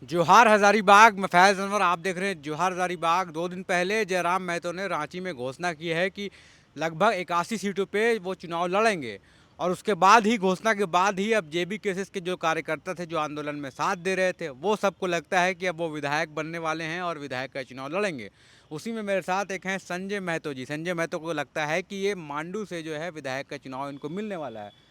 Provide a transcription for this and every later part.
जोहार हजारीबाग में फैज़ अनवर आप देख रहे हैं जोहार हजारीबाग। 2 दिन पहले जयराम महतो ने रांची में घोषणा की है कि लगभग 81 सीटों पे वो चुनाव लड़ेंगे और उसके बाद ही घोषणा के बाद ही अब जेबी केसेस के जो कार्यकर्ता थे जो आंदोलन में साथ दे रहे थे वो सबको लगता है कि अब वो विधायक बनने वाले हैं और विधायक का चुनाव लड़ेंगे। उसी में मेरे साथ एक हैं संजय महतो जी। संजय महतो को लगता है कि ये मांडू से जो है विधायक का चुनाव इनको मिलने वाला है।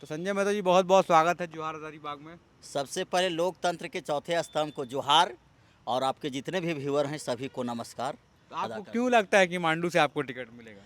तो संजय महतो जी, बहुत बहुत स्वागत है जोहार हजारीबाग में। सबसे पहले लोकतंत्र के चौथे स्तंभ को जोहार और आपके जितने भी व्यूअर हैं सभी को नमस्कार तो अदा आपको क्यों करता हूँ। लगता है कि मांडू से आपको टिकट मिलेगा?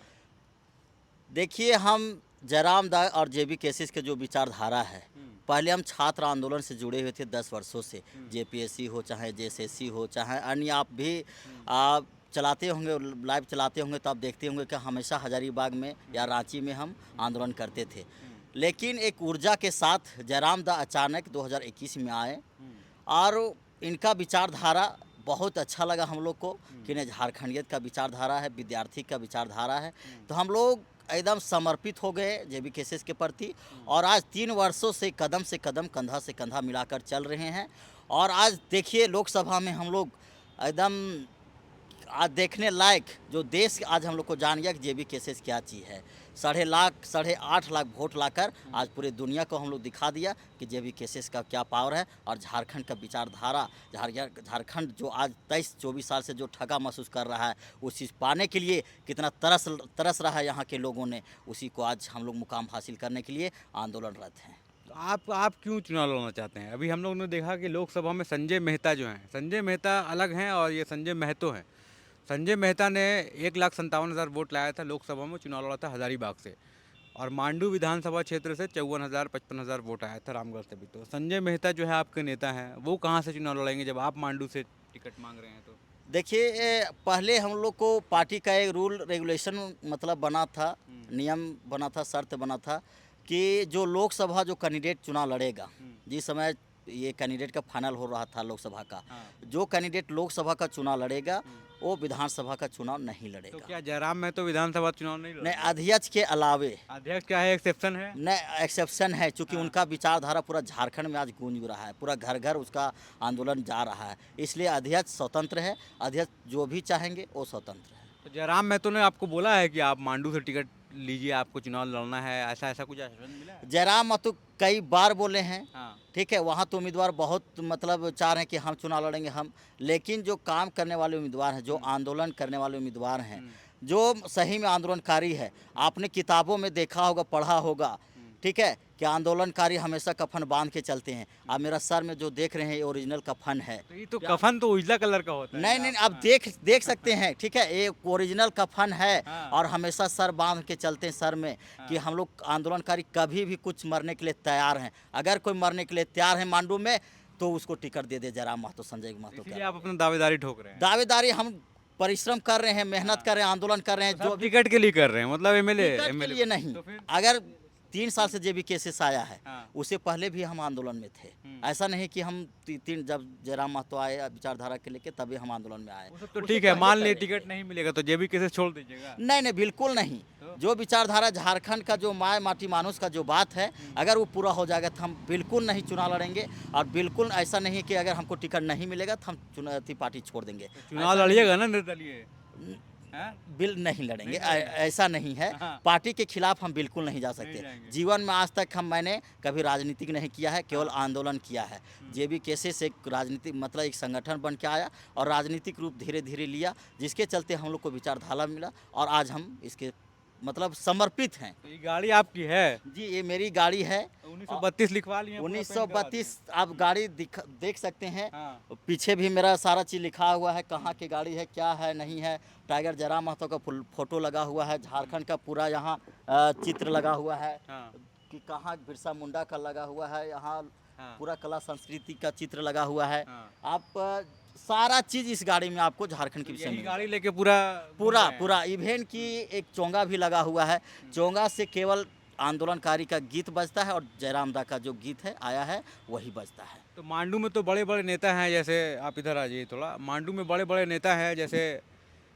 देखिए, हम जयराम दास और जेबी केसेस के जो विचारधारा है, हम्म। पहले हम छात्र आंदोलन से जुड़े हुए थे 10 वर्षों से। हम्म। जेपीएससी हो चाहे जेएसएससी हो चाहे अन्य, आप भी हम्म। आप चलाते होंगे, लाइव चलाते होंगे तो आप देखते होंगे कि हमेशा हजारीबाग में या हम्म। रांची में हम आंदोलन करते थे। हम्म। लेकिन एक ऊर्जा के साथ जयराम दा अचानक 2021 में आए हम्म। और इनका विचारधारा बहुत अच्छा लगा हम लोग को हम्म। कि नहीं, झारखंडियत का विचारधारा है, विद्यार्थी का विचारधारा है। हम्म। तो हम लोग एकदम समर्पित हो गए जेबी केसेस के प्रति हम्म। और आज 3 वर्षों से कदम कंधा से कंधा मिलाकर चल रहे हैं। और आज देखिए, लोकसभा में हम लोग एकदम आज देखने लायक जो देश आज हम लोग को जान गया कि जेबी केसेस क्या चीज़ है। 8.5 लाख वोट लाकर आज पूरे दुनिया को हम लोग दिखा दिया कि जेबी केसेस का क्या पावर है। और झारखंड का विचारधारा, झारखंड जो आज 23-24 साल से जो ठगा महसूस कर रहा है, उस चीज़ पाने के लिए कितना तरस रहा है यहाँ के लोगों ने, उसी को आज हम लोग मुकाम हासिल करने के लिए आंदोलनरत हैं। तो आप क्यों चुनाव लड़ना चाहते हैं? अभी हम लोगों ने देखा कि लोकसभा में संजय मेहता जो हैं, संजय मेहता अलग हैं और ये संजय महतो हैं। संजय मेहता ने 1,57,000 वोट लाया था, लोकसभा में चुनाव लड़ा था हजारीबाग से। और मांडू विधानसभा क्षेत्र से 54,000 55,000 वोट आया था रामगढ़ से भी। तो संजय मेहता जो है आपके नेता हैं, वो कहाँ से चुनाव लड़ेंगे जब आप मांडू से टिकट मांग रहे हैं तो? देखिए, पहले हम लोग को पार्टी का एक रूल रेगुलेशन मतलब बना था, हम्म। नियम बना था, शर्त बना था कि जो लोकसभा जो कैंडिडेट चुनाव लड़ेगा, हम्म। जिस समय ये कैंडिडेट का फाइनल हो रहा था लोकसभा का, हाँ। जो कैंडिडेट लोकसभा का चुनाव लड़ेगा हम्म। वो विधानसभा का चुनाव नहीं तो लड़ेगा। क्या जयराम महतो विधानसभा चुनाव नहीं नहीं, लड़ेंगे? अध्यक्ष के अलावे अध्यक्ष क्या है, एक्सेप्शन है? न एक्सेप्शन है, क्योंकि हाँ। उनका विचारधारा पूरा झारखंड में आज गूंज रहा है, पूरा घर घर उसका आंदोलन जा रहा है। इसलिए अध्यक्ष स्वतंत्र है, अध्यक्ष जो भी चाहेंगे वो स्वतंत्र है। तो जयराम महतो ने आपको बोला है कि आप मांडू से टिकट लीजिए, आपको चुनाव लड़ना है, ऐसा ऐसा कुछ आश्वासन मिला है? जयराम महतो कई बार बोले हैं, हाँ। ठीक है, वहाँ तो उम्मीदवार बहुत मतलब चाह रहे हैं कि हम चुनाव लड़ेंगे हम। लेकिन जो काम करने वाले उम्मीदवार हैं, जो आंदोलन करने वाले उम्मीदवार हैं, जो सही में आंदोलनकारी है, आपने किताबों में देखा होगा, पढ़ा होगा, ठीक है, कि आंदोलनकारी हमेशा कफन बांध के चलते हैं। आप मेरा सर में जो देख रहे हैं ये ओरिजिनल कफन है। तो ये तो कफन तो उजला कलर का होता है नहीं नहीं, आप देख सकते हैं, ठीक है, एक ओरिजिनल कफन है। हाँ। और हमेशा सर बांध के चलते हैं सर में कि हम लोग आंदोलनकारी कभी भी कुछ मरने के लिए तैयार हैं। अगर कोई मरने के लिए तैयार है मांडू में तो उसको टिकट दे दे जयराम महतो, संजय महतो इसीलिए का आप अपना दावेदारी ठोक रहे हैं। दावेदारी। हम परिश्रम कर रहे हैं, मेहनत कर रहे हैं, आंदोलन कर रहे हैं, तो जो सब भी टिकट के लिए कर रहे हैं, मतलब एमएलए टिकट के एमएलए लिए नहीं। तो फिर? अगर 3 साल से जेबी केसेस आया है, हाँ। उससे पहले भी हम आंदोलन में थे। ऐसा नहीं कि हम तीन जब जयराम महतो आए विचारधारा के लेके तभी हम आंदोलन में आए। वो सब तो उससे ठीक है, पहले मान कर लिए रहे टिकट थे। नहीं मिलेगा तो जेबी केसेस छोड़ दीजिएगा? नहीं नहीं, बिल्कुल नहीं। तो? जो विचारधारा झारखंड का, जो माय माटी मानुस का जो बात है, अगर वो पूरा हो जाएगा तो हम बिल्कुल नहीं चुनाव लड़ेंगे। और बिल्कुल ऐसा नहीं कि अगर हमको टिकट नहीं मिलेगा तो हम चुनाव पार्टी छोड़ देंगे। तो चुनाव ऐसा लड़िएगा ना निर्दलीय? नहीं, हैं? बिल नहीं लड़ेंगे, नहीं लड़ेंगे? ऐसा नहीं है। हाँ। पार्टी के खिलाफ हम बिल्कुल नहीं जा नहीं सकते। जाएंगे? जीवन में आज तक मैंने कभी राजनीतिक नहीं किया है, केवल आंदोलन किया है। जेबी केसेस एक राजनीतिक मतलब एक संगठन बन के आया और राजनीतिक रूप धीरे धीरे लिया, जिसके चलते हम लोग को विचारधारा मिला और आज हम इसके मतलब समर्पित हैं। तो ये गाड़ी आपकी है? जी, ये मेरी गाड़ी है। 1932 लिखवा लिए हैं, पूरा पेंट करा दिए। 1932 आप गाड़ी देख सकते हैं। हाँ। पीछे भी मेरा सारा चीज़ लिखा हुआ है, कहाँ की गाड़ी है, क्या है, नहीं है। टाइगर जयराम महतो का फोटो लगा हुआ है, झारखंड का पूरा यहाँ चित्र लगा हुआ है हाँ। कि कहाँ बिरसा मुंडा का लगा हुआ है, यहाँ हाँ। पूरा कला संस्कृति का चित्र लगा हुआ है। हाँ। आप सारा चीज़ इस गाड़ी में आपको झारखंड के तो विषय यही में गाड़ी लेके पूरा पूरा घूम रहे हैं? पूरा इवेंट की एक चोंगा भी लगा हुआ है। चोंगा से केवल आंदोलनकारी का गीत बजता है और जयराम दा का जो गीत है आया है वही बजता है। तो मांडू में तो बड़े बड़े नेता हैं, जैसे आप इधर आ जाइए थोड़ा। मांडू में बड़े बड़े नेता हैं, जैसे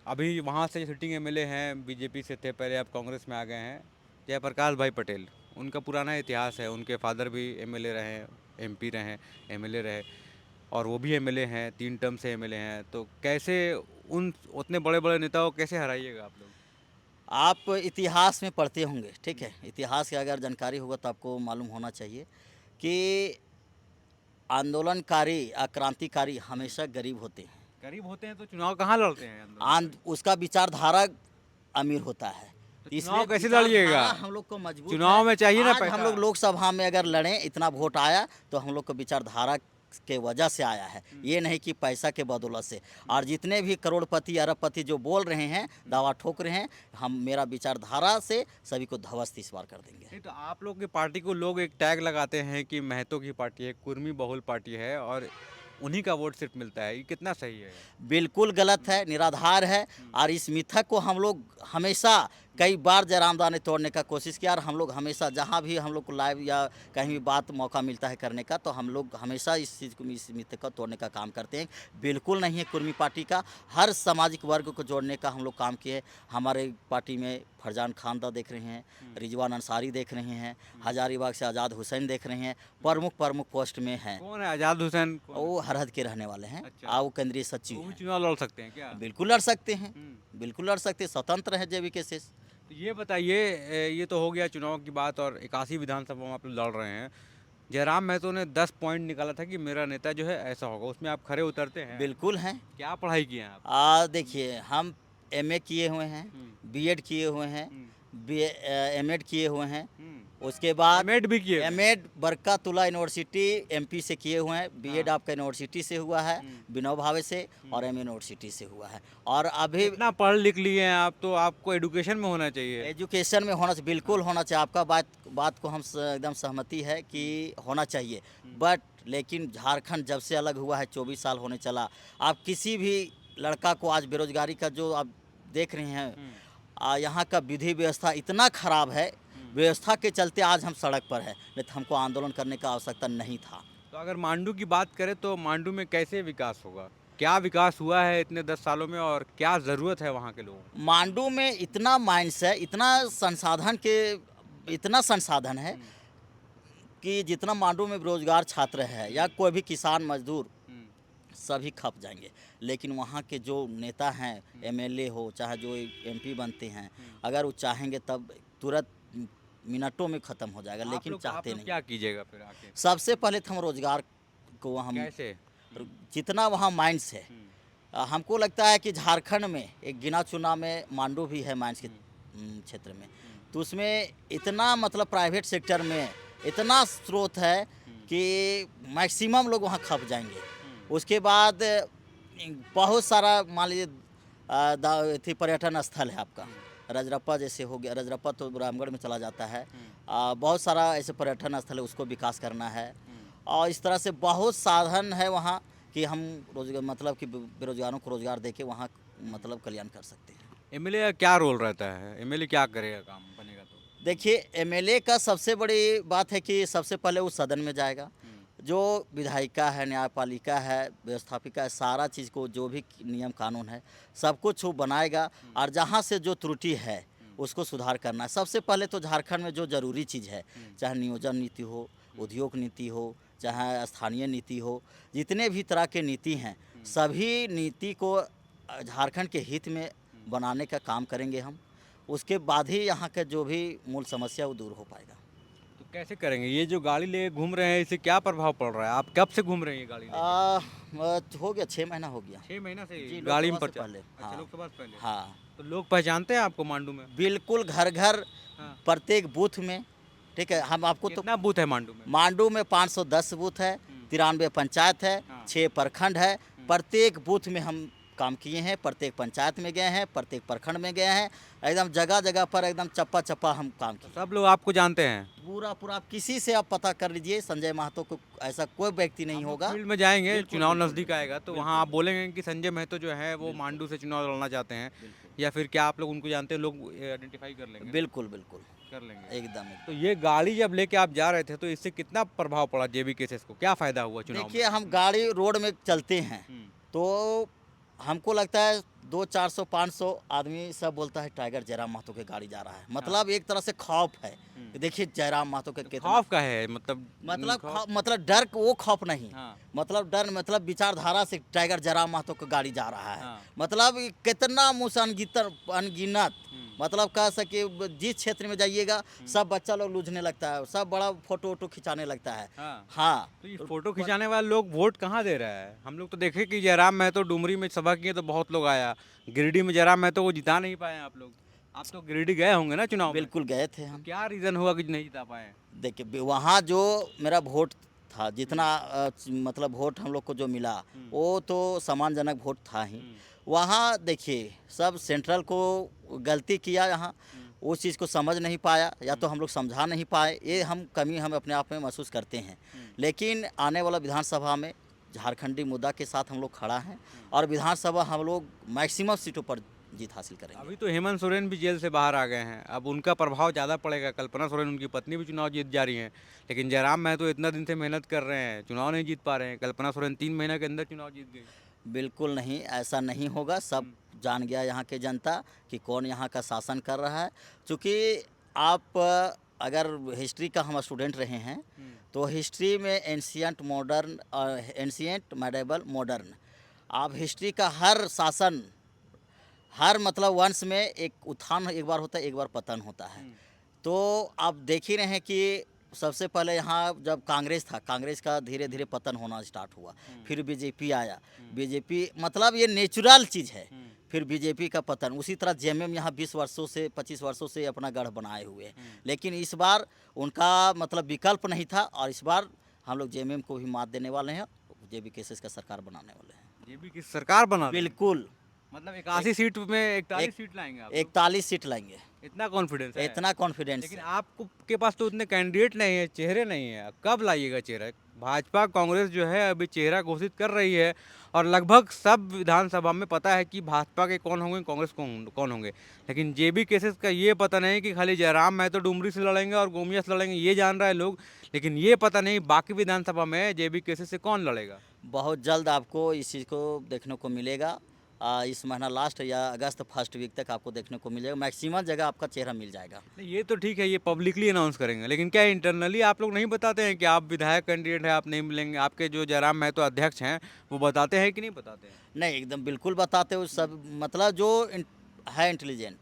अभी वहाँ से सिटिंग एमएलए हैं, बीजेपी से थे पहले, अब कांग्रेस में आ गए हैं, जयप्रकाश भाई पटेल। उनका पुराना इतिहास है, उनके फादर भी एमएलए रहे, एमपी रहे, एमएलए रहे। और वो भी एमएलए हैं, 3 टर्म से एमएलए हैं, तो कैसे उन उतने बड़े-बड़े नेताओं को कैसे हराइएगा आप लोग? आप इतिहास में पढ़ते होंगे, ठीक है? इतिहास की अगर जानकारी होगा तो आपको मालूम होना चाहिए कि आंदोलनकारी या क्रांतिकारी हमेशा गरीब होते हैं। गरीब होते हैं तो चुनाव कहाँ लड़ते हैं आंद उसका विचारधारा अमीर होता है। तो इसलिए चुनाव कैसे लड़िएगा? विचारधारा हम लोग को मजबूत चुनाव है। में चाहिए ना आज हम पैसा। लोग लोकसभा में अगर लड़ें, इतना वोट आया तो हम लोग को विचारधारा के वजह से आया है, ये नहीं कि पैसा के बदौलत से। और जितने भी करोड़पति अरबपति जो बोल रहे हैं, दावा ठोक रहे हैं, हम मेरा विचारधारा से सभी को ध्वस्त इस बार कर देंगे। नहीं तो आप लोग की पार्टी को लोग एक टैग लगाते हैं कि महतो की पार्टी है, कुर्मी बहुल पार्टी है और उन्हीं का वोट सिर्फ मिलता है, ये कितना सही है? बिल्कुल गलत है, निराधार है। और इस मिथक को हम लोग हमेशा कई बार जयराम दास ने तोड़ने का कोशिश किया और हम लोग हमेशा जहाँ भी हम लोग को लाइव या कहीं भी बात मौका मिलता है करने का तो हम लोग हमेशा इस चीज़ को इस मिथक को तोड़ने का काम करते हैं। बिल्कुल नहीं है कुर्मी पार्टी का, हर सामाजिक वर्ग को जोड़ने का हम लोग काम किए। हमारे पार्टी में फरजान खानदा देख रहे हैं, रिजवान अंसारी देख रहे हैं, हजारीबाग से आज़ाद हुसैन देख रहे हैं, प्रमुख पोस्ट में हैं। कौन है आज़ाद हुसैन? कौन है? वो हरहद के रहने वाले हैं। अच्छा। वो केंद्रीय सचिव वो भी हैं। चुनाव लड़ सकते हैं क्या? बिल्कुल लड़ सकते हैं, हम्म। बिल्कुल लड़ सकते हैं, स्वतंत्र है जेवी के शेष। तो ये बताइए, ये तो हो गया चुनाव की बात और 81 विधानसभा में आप लोग लड़ रहे हैं। जयराम महतो ने 10 पॉइंट निकाला था कि मेरा नेता जो है ऐसा होगा, उसमें आप खरे उतरते हैं? बिल्कुल हैं। क्या पढ़ाई किए हैं आप? देखिए हम एमए किए हुए हैं, बीएड किए हुए हैं, एमएड किए हुए हैं। उसके बाद एमएड भी किए हुए हैं? एमएड बरकातुल्ला यूनिवर्सिटी एमपी से किए हुए हैं, बीएड आपका यूनिवर्सिटी से हुआ है विनोबा भावे से, और एमए यूनिवर्सिटी से हुआ है। और अभी इतना पढ़ लिख लिए हैं आप, तो आपको एडुकेशन में होना चाहिए। एजुकेशन में होना चाहिए, बिल्कुल होना चाहिए। आपका बात को हम एकदम सहमति है कि होना चाहिए। बट लेकिन झारखंड जब से अलग हुआ है 24 साल होने चला, आप किसी भी लड़का को आज बेरोजगारी का जो आप देख रहे हैं, यहाँ का विधि व्यवस्था इतना खराब है, व्यवस्था के चलते आज हम सड़क पर है, नहीं तो हमको आंदोलन करने का आवश्यकता नहीं था। तो अगर मांडू की बात करें तो मांडू में कैसे विकास होगा? क्या विकास हुआ है इतने 10 सालों में और क्या ज़रूरत है वहाँ के लोगों को? मांडू में इतना माइंस है, इतना संसाधन है कि जितना मांडू में बेरोजगार छात्र है या कोई भी किसान मजदूर सभी खप जाएंगे। लेकिन वहाँ के जो नेता हैं, एमएलए हो चाहे जो एमपी बनते हैं, अगर वो चाहेंगे तब तुरंत मिनटों में ख़त्म हो जाएगा, लेकिन चाहते नहीं। क्या कीजिएगा फिर आके? सबसे पहले तो हम रोजगार को हम कैसे? जितना वहाँ माइंस है, हमको लगता है कि झारखंड में एक गिना चुना में मांडू भी है माइंस के क्षेत्र में, तो उसमें इतना मतलब प्राइवेट सेक्टर में इतना स्रोत है कि मैक्सिमम लोग वहाँ खप जाएंगे। उसके बाद बहुत सारा मान लीजिए पर्यटन स्थल है आपका, रजरप्पा जैसे हो गया, रजरप्पा तो रामगढ़ में चला जाता है। बहुत सारा ऐसे पर्यटन स्थल है, उसको विकास करना है। और इस तरह से बहुत साधन है वहाँ कि हम रोजगार मतलब कि बेरोजगारों को रोजगार देके वहाँ मतलब कल्याण कर सकते हैं। एमएलए का क्या रोल रहता है? एमएलए क्या करेगा, काम बनेगा तो? देखिए एमएलए का सबसे बड़ी बात है कि सबसे पहले वो सदन में जाएगा, जो विधायिका है, न्यायपालिका है, व्यवस्थापिका है, सारा चीज़ को जो भी नियम कानून है सब कुछ वो बनाएगा और जहाँ से जो त्रुटि है उसको सुधार करना है। सबसे पहले तो झारखंड में जो ज़रूरी चीज़ है, चाहे नियोजन नीति हो, उद्योग नीति हो, चाहे स्थानीय नीति हो, जितने भी तरह के नीति हैं सभी नीति को झारखंड के हित में बनाने का काम करेंगे हम। उसके बाद ही यहाँ का जो भी मूल समस्या वो दूर हो पाएगा। तो कैसे करेंगे? ये जो गाड़ी ले घूम रहे हैं इससे क्या प्रभाव पड़ रहा है? आप कब से घूम रहे हैं ये गाड़ी लेके? हो गया 6 महीना हो गया। 6 महीना से जी, गाड़ी में लोकसभा से पहले? पहले। अच्छा, हाँ। लोकसभा से पहले। हाँ तो लोग पहचानते हैं आपको मांडू में? बिल्कुल, घर घर हाँ। प्रत्येक बूथ में, ठीक है। हम आपको तो कितना बूथ है मांडू में? मांडू में 510 बूथ है, 93 पंचायत है, हाँ। 6 प्रखंड है। प्रत्येक बूथ में हम काम किए हैं, प्रत्येक पंचायत में गए हैं, प्रत्येक प्रखंड में गए हैं, एकदम जगह जगह पर एकदम चप्पा चप्पा हम काम किए। सब लोग आपको जानते हैं? पूरा आप किसी से आप पता कर लीजिए, संजय महतो को ऐसा कोई व्यक्ति नहीं होगा। फील्ड में जाएंगे, बिल्कुल, चुनाव बिल्कुल, नज़दीक आएगा तो वहाँ आप बोलेंगे कि संजय महतो जो है वो मांडू से चुनाव लड़ना चाहते हैं, या फिर क्या आप लोग उनको जानते हैं, लोग आइडेंटिफाई कर लेंगे? बिल्कुल बिल्कुल कर लेंगे। एकदम। तो ये गाड़ी जब लेके आप जा रहे थे तो इससे कितना प्रभाव पड़ा जेबी केसेस को? क्या फ़ायदा हुआ चुनाव में? देखिए हम गाड़ी रोड में चलते हैं हम्म, तो हमको लगता है 200-400-500 आदमी सब बोलता है टाइगर जयराम महतो के गाड़ी जा रहा है, मतलब एक तरह से खौफ है कि देखिए जयराम महतो के कितना खौफ का है मतलब मतलब डर वो खौफ नहीं, हाँ मतलब डर मतलब विचारधारा से टाइगर जयराम महतो का गाड़ी जा रहा है। हाँ मतलब ये कितना मुँह से अनगिनत मतलब कह सके जिस क्षेत्र में जाइएगा सब बच्चा लोग लूझने लगता है, सब बड़ा फोटो वोटो खिंचाने लगता है। हाँ। हाँ तो ये फोटो खिंचाने वाले लोग वोट कहाँ दे रहा है? हम लोग तो देखे कि जयराम महतो डुमरी में सभा किए तो बहुत लोग आया, गिरिडीह में जयराम महतो को जिता नहीं पाए आप लोग। आप तो गिरिडीह गए होंगे ना चुनाव में? बिल्कुल गए थे तो हम। क्या रीज़न हुआ कि नहीं जिता पाए? देखिए वहाँ जो मेरा वोट था जितना मतलब वोट हम लोग को जो मिला वो तो सम्मानजनक वोट था ही। वहाँ देखिए सब सेंट्रल को गलती किया, यहाँ उस चीज़ को समझ नहीं पाया या तो हम लोग समझा नहीं पाए, ये हम कमी हम अपने आप में महसूस करते हैं। लेकिन आने वाला विधानसभा में झारखंडी मुद्दा के साथ हम लोग खड़ा हैं और विधानसभा हम लोग मैक्सिमम सीटों पर जीत हासिल करेंगे। अभी तो हेमंत सोरेन भी जेल से बाहर आ गए हैं, अब उनका प्रभाव ज़्यादा पड़ेगा। कल्पना सोरेन उनकी पत्नी भी चुनाव जीत जा रही हैं, लेकिन जयराम महतो इतना दिन से मेहनत कर रहे हैं, चुनाव नहीं जीत पा रहे हैं। कल्पना सोरेन 3 महीने के अंदर चुनाव जीत गई। बिल्कुल नहीं, ऐसा नहीं होगा। सब जान गया यहाँ के जनता कि कौन यहाँ का शासन कर रहा है। चूँकि आप अगर हिस्ट्री का हम स्टूडेंट रहे हैं तो हिस्ट्री में एंशियंट मॉडर्न और एंशियंट मेडिवल मॉडर्न, आप हिस्ट्री का हर शासन हर मतलब वंश में एक उत्थान एक बार होता है, एक बार पतन होता है। तो आप देख ही रहे हैं कि सबसे पहले यहाँ जब कांग्रेस था, कांग्रेस का धीरे धीरे पतन होना स्टार्ट हुआ, फिर बीजेपी आया, बीजेपी मतलब ये नेचुरल चीज़ है, फिर बीजेपी का पतन। उसी तरह जेएमएम यहाँ 20 वर्षों से 25 वर्षों से अपना गढ़ बनाए हुए हैं, लेकिन इस बार उनका मतलब विकल्प नहीं था और इस बार हम लोग जेएमएम को भी मात देने वाले हैं, जेबी केसेस का सरकार बनाने वाले हैं। ये भी किस सरकार बना रहे हैं? बिल्कुल मतलब 81 सीट में 41 सीट लाएंगे आप लोग? 41 सीट लाएंगे, इतना कॉन्फिडेंस है? इतना कॉन्फिडेंस लेकिन है। आपको के पास तो उतने कैंडिडेट नहीं है, चेहरे नहीं है, कब लाइएगा चेहरा? भाजपा कांग्रेस जो है अभी चेहरा घोषित कर रही है और लगभग सब विधानसभा में पता है कि भाजपा के कौन होंगे, कांग्रेस कौन होंगे, लेकिन जेबी केसेस का ये पता नहीं कि खाली जयराम महतो डुमरी से लड़ेंगे और गोमिया से लड़ेंगे, ये जान रहा है लोग, लेकिन ये पता नहीं बाकी विधानसभा में जेबी केसेस से कौन लड़ेगा। बहुत जल्द आपको इस चीज़ को देखने को मिलेगा। इस महीना लास्ट या अगस्त फर्स्ट वीक तक आपको देखने को मिलेगा, मैक्सिमम जगह आपका चेहरा मिल जाएगा। नहीं, ये तो ठीक है, ये पब्लिकली अनाउंस करेंगे, लेकिन क्या इंटरनली आप लोग नहीं बताते हैं कि आप विधायक कैंडिडेट हैं, आप नहीं मिलेंगे? आपके जो जयराम महतो अध्यक्ष हैं वो बताते हैं कि नहीं बताते हैं? नहीं, एकदम बिल्कुल बताते हो सब, मतलब जो है इंटेलिजेंट,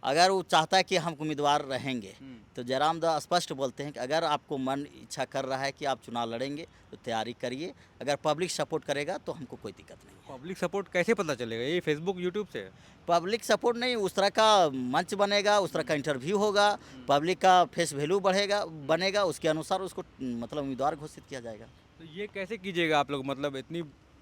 अगर वो चाहता है कि हम उम्मीदवार रहेंगे तो जयराम दा स्पष्ट बोलते हैं कि अगर आपको मन इच्छा कर रहा है कि आप चुनाव लड़ेंगे तो तैयारी करिए, अगर पब्लिक सपोर्ट करेगा तो हमको कोई दिक्कत नहीं है। पब्लिक सपोर्ट कैसे पता चलेगा? ये फेसबुक यूट्यूब से? पब्लिक सपोर्ट नहीं, उस तरह का मंच बनेगा, उस तरह का इंटरव्यू होगा, पब्लिक का फेस वैल्यू बनेगा, उसके अनुसार उसको मतलब उम्मीदवार घोषित किया जाएगा। तो ये कैसे कीजिएगा आप लोग? मतलब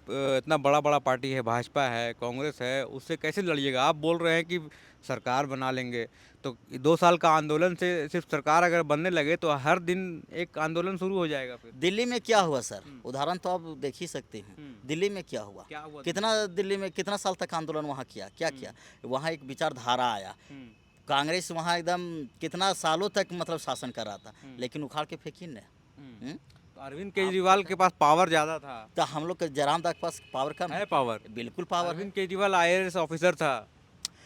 इतना बड़ा बड़ा पार्टी है, भाजपा है, कांग्रेस है, उससे कैसे लड़िएगा? आप बोल रहे हैं कि सरकार बना लेंगे, तो 2 साल का आंदोलन से सिर्फ सरकार अगर बनने लगे तो हर दिन एक आंदोलन शुरू हो जाएगा फिर। दिल्ली में क्या हुआ सर, उदाहरण तो आप देख ही सकते हैं। दिल्ली में क्या हुआ, क्या हुआ? कितना दिल्ली में कितना साल तक आंदोलन वहाँ किया, क्या किया? वहाँ एक विचारधारा आया, कांग्रेस वहाँ एकदम कितना सालों तक मतलब शासन कर रहा था, लेकिन उखाड़ के फेंकी न। तो अरविंद केजरीवाल के पास पावर ज़्यादा था। तो हम लोग के जयराम दा के पास पावर कम है पावर? बिल्कुल पावर है। अरविंद केजरीवाल IAS ऑफिसर था,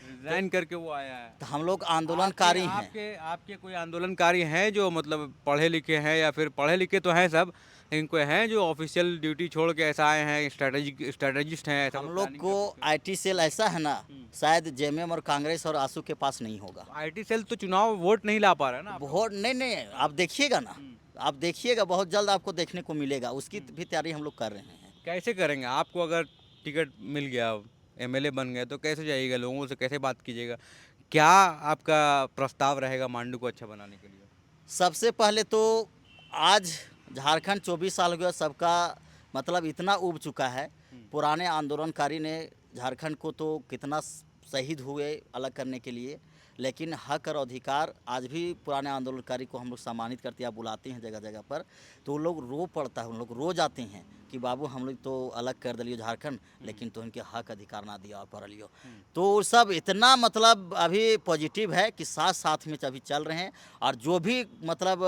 रिजाइन करके वो आया है। तो हम लोग आंदोलनकारी हैं। आपके कोई आंदोलनकारी हैं जो मतलब पढ़े लिखे हैं, या फिर पढ़े लिखे तो हैं सब, लेकिन कोई हैं जो ऑफिशियल ड्यूटी छोड़ के ऐसा आए हैं, स्ट्रेटेजिस्ट हैं ऐसा? हम लोग को IT सेल ऐसा है ना, शायद जेएमएम और कांग्रेस और आसू के पास नहीं होगा। IT सेल तो चुनाव वोट नहीं ला पा रहा है ना? वोट नहीं, आप देखिएगा ना, आप देखिएगा, बहुत जल्द आपको देखने को मिलेगा, उसकी भी तैयारी हम लोग कर रहे हैं। कैसे करेंगे? आपको अगर टिकट मिल गया, MLA बन गए, तो कैसे जाइएगा, लोगों से कैसे बात कीजिएगा? क्या आपका प्रस्ताव रहेगा मांडू को अच्छा बनाने के लिए? सबसे पहले तो आज झारखंड 24 साल हो गया, सबका मतलब इतना उब चुका है। पुराने आंदोलनकारी ने झारखंड को तो कितना शहीद हुए अलग करने के लिए, लेकिन हक और अधिकार आज भी पुराने आंदोलनकारी को हम लोग सम्मानित करते हैं, बुलाते हैं जगह जगह पर, तो वो लोग रो पड़ता है, उन लोग रो जाते हैं कि बाबू हम लोग तो अलग कर दिलियो झारखंड, लेकिन तो इनके हक अधिकार ना दिया पर लियो। तो वो सब इतना मतलब अभी पॉजिटिव है कि साथ साथ में अभी चल रहे हैं, और जो भी मतलब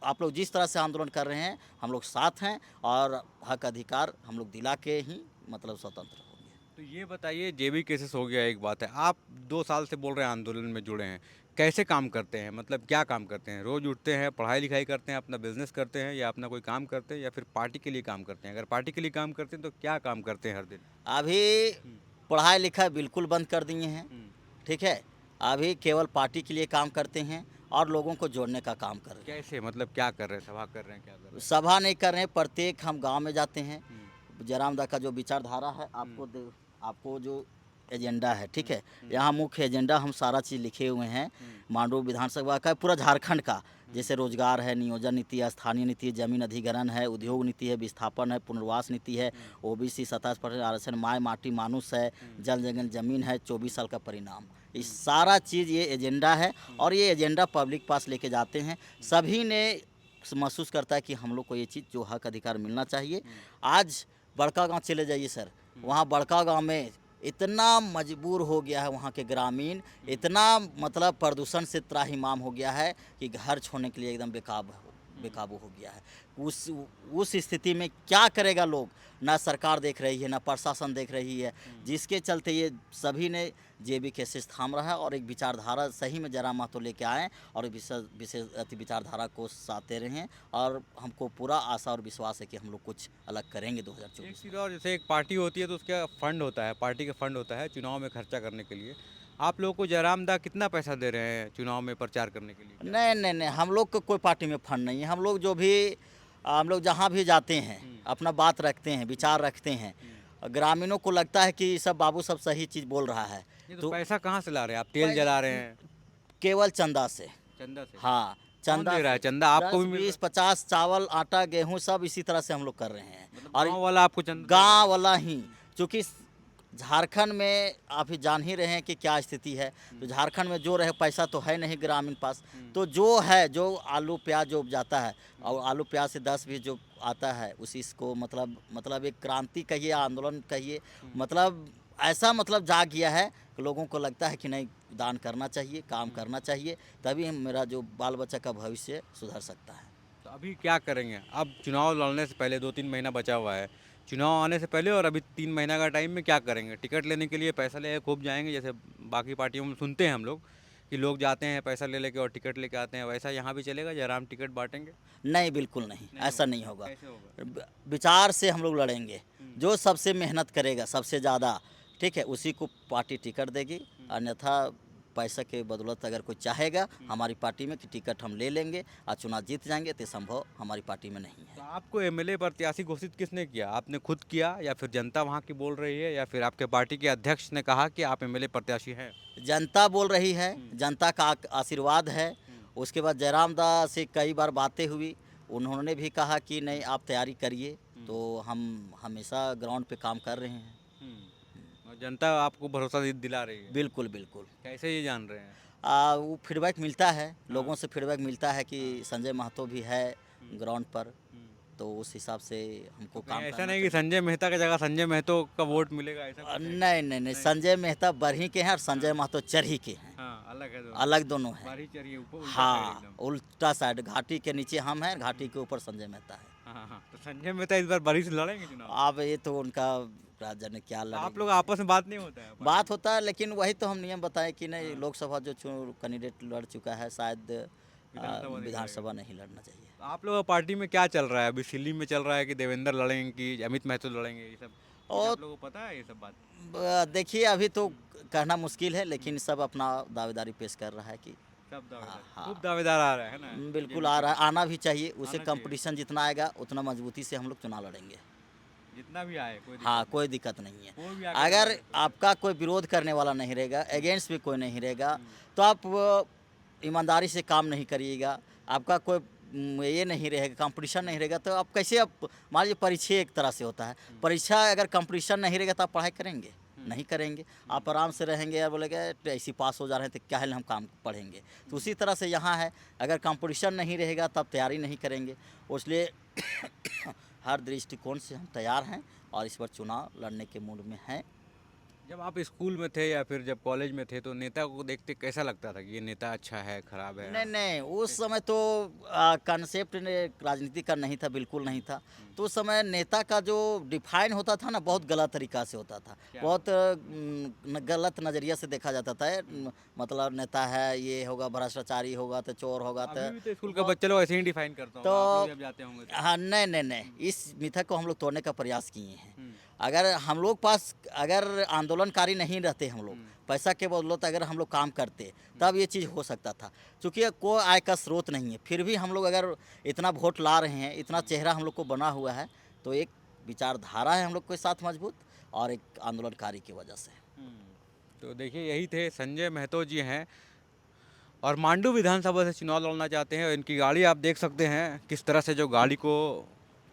आप लोग जिस तरह से आंदोलन कर रहे हैं हम लोग साथ हैं, और हक अधिकार हम लोग दिला के ही मतलब स्वतंत्र होंगे। तो ये बताइए, जेबी केसेस हो गया एक बात है, आप 2 साल से बोल रहे हैं आंदोलन में जुड़े हैं, कैसे काम करते हैं, मतलब क्या काम करते हैं? रोज उठते हैं, पढ़ाई लिखाई करते हैं, अपना बिजनेस करते हैं, या अपना कोई काम करते हैं, या फिर पार्टी के लिए काम करते हैं? अगर पार्टी के लिए काम करते हैं तो क्या काम करते हैं हर दिन? अभी हम्म, पढ़ाई लिखाई बिल्कुल बंद कर दिए हैं, हम्म। ठीक है। अभी केवल पार्टी के लिए काम करते हैं और लोगों को जोड़ने का काम कर रहे कैसे, मतलब क्या कर रहे हैं, सभा कर रहे हैं, क्या कर हैं। रहे हैं? सभा नहीं कर रहे हैं, प्रत्येक हम गांव में जाते हैं। हम्म, जयरामदा का जो विचारधारा है आपको जो एजेंडा है, ठीक है। हम्म, यहाँ मुख्य एजेंडा हम सारा चीज़ लिखे हुए हैं। हम्म, मांडू विधानसभा का पूरा झारखंड का, हम्म, जैसे रोजगार है, नियोजन नीति है, स्थानीय नीति है, जमीन अधिग्रहण है, उद्योग नीति है, विस्थापन है, पुनर्वास नीति है, ओबीसी 27% आरक्षण, माय माटी मानुष है, जल जंगल जमीन है, 24 साल का परिणाम। ये सारा चीज़ ये एजेंडा है और ये एजेंडा पब्लिक पास लेके जाते हैं। सभी ने महसूस करता है कि हम लोग को ये चीज़ जो हक अधिकार मिलना चाहिए। आज बड़का गांव चले जाइए सर, वहाँ बड़का गांव में इतना मजबूर हो गया है वहाँ के ग्रामीण, इतना मतलब प्रदूषण से त्राहिमाम हो गया है कि घर छोड़ने के लिए एकदम बेकाबू हो गया है। उस स्थिति में क्या करेगा लोग, ना सरकार देख रही है, ना प्रशासन देख रही है, जिसके चलते ये सभी ने जेबी केसेस थाम रहा है और एक विचारधारा सही में जयराम महतो लेके आए और विशेष विचारधारा को साथ दे रहे हैं। और हमको पूरा आशा और विश्वास है कि हम लोग कुछ अलग करेंगे एक 2024 चीज़ में। और, जैसे एक पार्टी होती है तो उसका फंड होता है, पार्टी का फंड होता है चुनाव में खर्चा करने के लिए। आप लोगों को जयराम दा कितना पैसा दे रहे हैं चुनाव में प्रचार करने के लिए, क्या? नहीं नहीं नहीं, हम लोग को कोई पार्टी में फंड नहीं है। हम लोग जो भी हम लोग जहाँ भी जाते हैं अपना बात रखते हैं, विचार रखते हैं। ग्रामीणों को लगता है कि सब बाबू सब सही चीज़ बोल रहा है, नहीं तो तो पैसा कहाँ से ला रहे हैं आप? तेल पैसा जला रहे हैं? केवल चंदा से। चंदा से? हाँ, कौन चंदा दे रहा है से चंदा? आपको 10 भी मिल रहा 20 50 चावल आटा गेहूँ सब इसी तरह से हम लोग कर रहे हैं। है? मतलब और गांव वाला आपको चंदा दे रहा है? गांव वाला ही, क्योंकि झारखंड में आप ही जान ही रहे हैं कि क्या स्थिति है। तो झारखंड में जो रहे पैसा तो है नहीं ग्रामीण पास, तो जो है जो आलू प्याज जो उपजाता है और आलू प्याज से 10 भी जो आता है उसी को मतलब एक क्रांति कहिए, आंदोलन कहिए, मतलब ऐसा मतलब जाग गया है कि लोगों को लगता है कि नहीं, दान करना चाहिए, काम करना चाहिए, तभी मेरा जो बाल बच्चा का भविष्य सुधर सकता है। तो अभी क्या करेंगे? अब चुनाव लड़ने से पहले 2-3 महीना बचा हुआ है, चुनाव आने से पहले और अभी 3 महीना का टाइम में क्या करेंगे? टिकट लेने के लिए पैसा लेके खूब जाएंगे, जैसे बाकी पार्टियों में सुनते हैं हम लोग कि लोग जाते हैं पैसा ले लेके और टिकट लेके आते हैं, वैसा यहाँ भी चलेगा? जयराम टिकट बांटेंगे? नहीं, बिल्कुल नहीं, नहीं ऐसा होगा। नहीं होगा। कैसे होगा? विचार से हम लोग लड़ेंगे, जो सबसे मेहनत करेगा सबसे ज़्यादा, ठीक है, उसी को पार्टी टिकट देगी। अन्यथा पैसा के बदौलत अगर कोई चाहेगा हमारी पार्टी में कि टिकट हम ले लेंगे और चुनाव जीत जाएंगे, तो संभव हमारी पार्टी में नहीं तो है। आपको एमएलए प्रत्याशी घोषित किसने किया? आपने खुद किया, या फिर जनता वहाँ की बोल रही है, या फिर आपके पार्टी के अध्यक्ष ने कहा कि आप एमएलए प्रत्याशी हैं? जनता बोल रही है, जनता का आशीर्वाद है। उसके बाद जयराम दा से कई बार बातें हुई, उन्होंने भी कहा कि नहीं आप तैयारी करिए, तो हम हमेशा ग्राउंड पे काम कर रहे हैं। और जनता आपको भरोसा दिला रही है? बिल्कुल बिल्कुल। कैसे ये जान रहे हैं? वो फीडबैक मिलता है, लोगों से फीडबैक मिलता है कि संजय महतो भी है ग्राउंड पर, तो उस हिसाब से हमको कहीं काम ऐसा करना नहीं कि चाहिए। संजय मेहता की जगह संजय महतो का वोट मिलेगा, ऐसा कुछ है? नहीं नहीं नहीं, संजय मेहता बरही के हैं और संजय महतो चरही के हैं, हाँ, अलग है दोनों। अलग दोनों हैं। बारी चढ़िए ऊपर, उल्टा साइड हाँ, एकदम। उल्टा साइड, घाटी के नीचे हम हैं, घाटी के ऊपर संजय मेहता है। हाँ हाँ, तो संजय मेहता इस बार बरी से लड़ेंगे चुनाव? अब ये तो उनका राजा ने क्या तो आप लड़ेंगे। लोग आपस में बात नहीं होता है? बात होता है, लेकिन वही तो हम नियम बताएं कि नहीं, लोकसभा जो कैंडिडेट लड़ चुका है शायद विधानसभा नहीं लड़ना चाहिए। तो आप लोग पार्टी में क्या चल रहा है अभी? सिल्ली में चल रहा है कि देवेंद्र लड़ेंगे कि अमित महतो लड़ेंगे, ये सब कुछ और आप लोगों को पता है ये सब बात? देखिए अभी तो कहना मुश्किल है, लेकिन सब अपना दावेदारी पेश कर रहा है कि सब दावेदार, हाँ। खूब दावेदार आ रहा है ना? बिल्कुल आ रहा है, आना भी चाहिए। उसे आना चाहिए। कंपटीशन जितना आएगा उतना मजबूती से हम लोग चुनाव लड़ेंगे। जितना भी आए कोई हाँ, दिक्कत कोई दिक्कत नहीं है। कोई भी आके अगर लड़े, आपका कोई विरोध करने वाला नहीं रहेगा, अगेंस्ट भी कोई नहीं रहेगा, तो आप ईमानदारी से काम नहीं करिएगा, आपका कोई ये नहीं रहेगा, कंपटीशन नहीं रहेगा, तो आप कैसे, आप मान लीजिए परीक्षा एक तरह से होता है, परीक्षा अगर कंपटीशन नहीं रहेगा तो आप पढ़ाई करेंगे नहीं करेंगे। आप आराम से रहेंगे यार, बोलेंगे तो ऐसी पास हो जा रहे हैं तो क्या है हम काम पढ़ेंगे। तो उसी तरह से यहाँ है, अगर कंपटीशन नहीं रहेगा तब तैयारी नहीं करेंगे। इसलिए हर दृष्टिकोण से हम तैयार हैं और इस बार चुनाव लड़ने के मूड में हैं। जब आप स्कूल में थे या फिर जब कॉलेज में थे तो नेता को देखते कैसा लगता था कि ये नेता अच्छा है खराब है? नहीं नहीं, उस समय तो कंसेप्ट ने राजनीति का नहीं था, बिल्कुल नहीं था। तो उस समय नेता का जो डिफाइन होता था ना, बहुत गलत तरीका से होता था। क्या? बहुत गलत नज़रिया से देखा जाता था। मतलब नेता है, ये होगा भ्रष्टाचारी होगा तो चोर होगा तो अभी भी तो स्कूल का बच्चे लोग ऐसे ही डिफाइन करता होगा, आप लोग तो जब जाते होंगे तो। हाँ, नहीं नहीं नहीं, इस मिथक को हम लोग तोड़ने का प्रयास किए हैं। हम्म, अगर हम लोग पास अगर आंदोलनकारी नहीं रहते हम लोग, हम्म, पैसा के बदौलत अगर हम लोग काम करते, तब ये चीज़ हो सकता था। चूँकि कोई आय का स्रोत नहीं है, फिर भी हम लोग अगर इतना वोट ला रहे हैं, इतना चेहरा हम लोग को बना हुआ है, तो एक विचारधारा है हम लोग के साथ मजबूत, और एक आंदोलनकारी की वजह से। तो देखिए यही थे संजय महतो जी हैं और मांडू विधानसभा से चुनाव लड़ना चाहते हैं। और इनकी गाड़ी आप देख सकते हैं किस तरह से जो गाड़ी को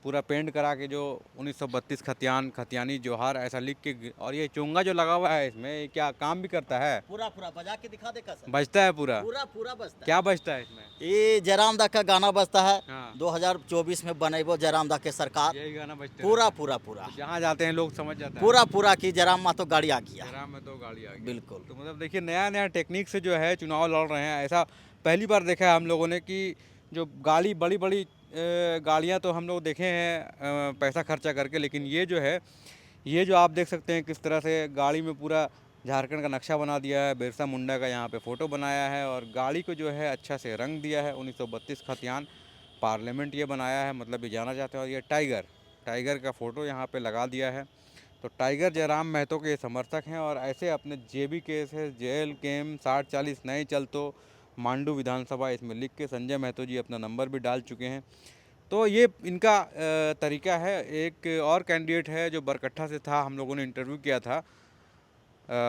पूरा पेंट करा के जो 1932 खतियानी जोहार ऐसा लिख के और ये चोंगा जो लगा हुआ है इसमें ये क्या काम भी करता है? पूरा पूरा बजा के दिखा दे सर। बजता है पूरा? पूरा पूरा बजता है। क्या बजता है इसमें? ये जयराम दा का गाना बजता है। हाँ। 2024 में बनेबो जयराम दा के सरकार। यही गाना बजते पूरा रहता है। पूरा पूरा तो जहाँ जाते हैं लोग समझ जाता है पूरा पूरा की जयराम मा तो गाड़ी आ गया। जयराम में तो गाड़ी आ गई। बिल्कुल। तो मतलब देखिए नया नया टेक्निक से जो है चुनाव लड़ रहे हैं। ऐसा पहली बार देखा है हम लोगों ने कि जो गाड़ी बड़ी बड़ी गाड़ियाँ तो हम लोग देखे हैं पैसा खर्चा करके, लेकिन ये जो है ये जो आप देख सकते हैं किस तरह से गाड़ी में पूरा झारखंड का नक्शा बना दिया है, बिरसा मुंडा का यहाँ पे फ़ोटो बनाया है और गाड़ी को जो है अच्छा से रंग दिया है। 1932 खतियान पार्लियामेंट ये बनाया है, मतलब ये जाना चाहते हैं। और ये टाइगर का फ़ोटो यहाँ पे लगा दिया है। तो टाइगर जयराम महतो के समर्थक हैं और ऐसे अपने जेबी केस है जेल केम 60-40 नहीं चल तो मांडू विधानसभा इसमें लिख के संजय महतो जी अपना नंबर भी डाल चुके हैं। तो ये इनका तरीका है। एक और कैंडिडेट है जो बरकट्ठा से था, हम लोगों ने इंटरव्यू किया था,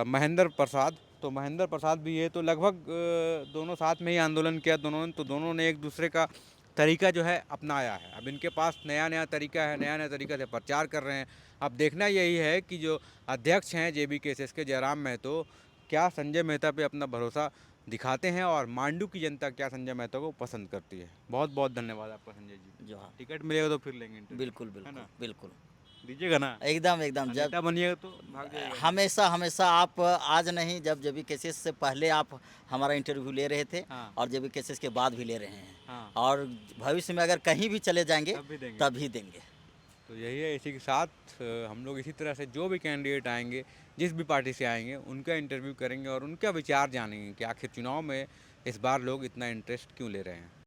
महेंद्र प्रसाद। तो महेंद्र प्रसाद भी ये तो लगभग दोनों साथ में ही आंदोलन किया दोनों ने एक दूसरे का तरीका जो है अपनाया है। अब इनके पास नया नया तरीका है, नया नया तरीका से प्रचार कर रहे हैं। अब देखना यही है कि जो अध्यक्ष हैं जेबी केसेस के जयराम महतो क्या संजय मेहता पे अपना भरोसा दिखाते हैं और मांडू की जनता क्या संजय मेहता को पसंद करती है। बहुत बहुत धन्यवाद आपका संजय जी। जो हाँ, टिकट मिलेगा तो फिर लेंगे इंटरव्यू। बिल्कुल है बिल्कुल ना? बिल्कुल दीजिएगा ना? एकदम एकदम। जब नेता बनिएगा तो भाग जाइएगा। हमेशा हमेशा आप आज नहीं, जब जेबी केसेस से पहले आप हमारा इंटरव्यू ले रहे थे, हाँ। और जेबी केसेस के बाद भी ले रहे हैं, हाँ। और भविष्य में अगर कहीं भी चले जाएंगे तब भी देंगे। तब भी देंगे। तो यही है, इसी के साथ हम लोग इसी तरह से जो भी कैंडिडेट आएंगे, जिस भी पार्टी से आएंगे, उनका इंटरव्यू करेंगे और उनका विचार जानेंगे कि आखिर चुनाव में इस बार लोग इतना इंटरेस्ट क्यों ले रहे हैं।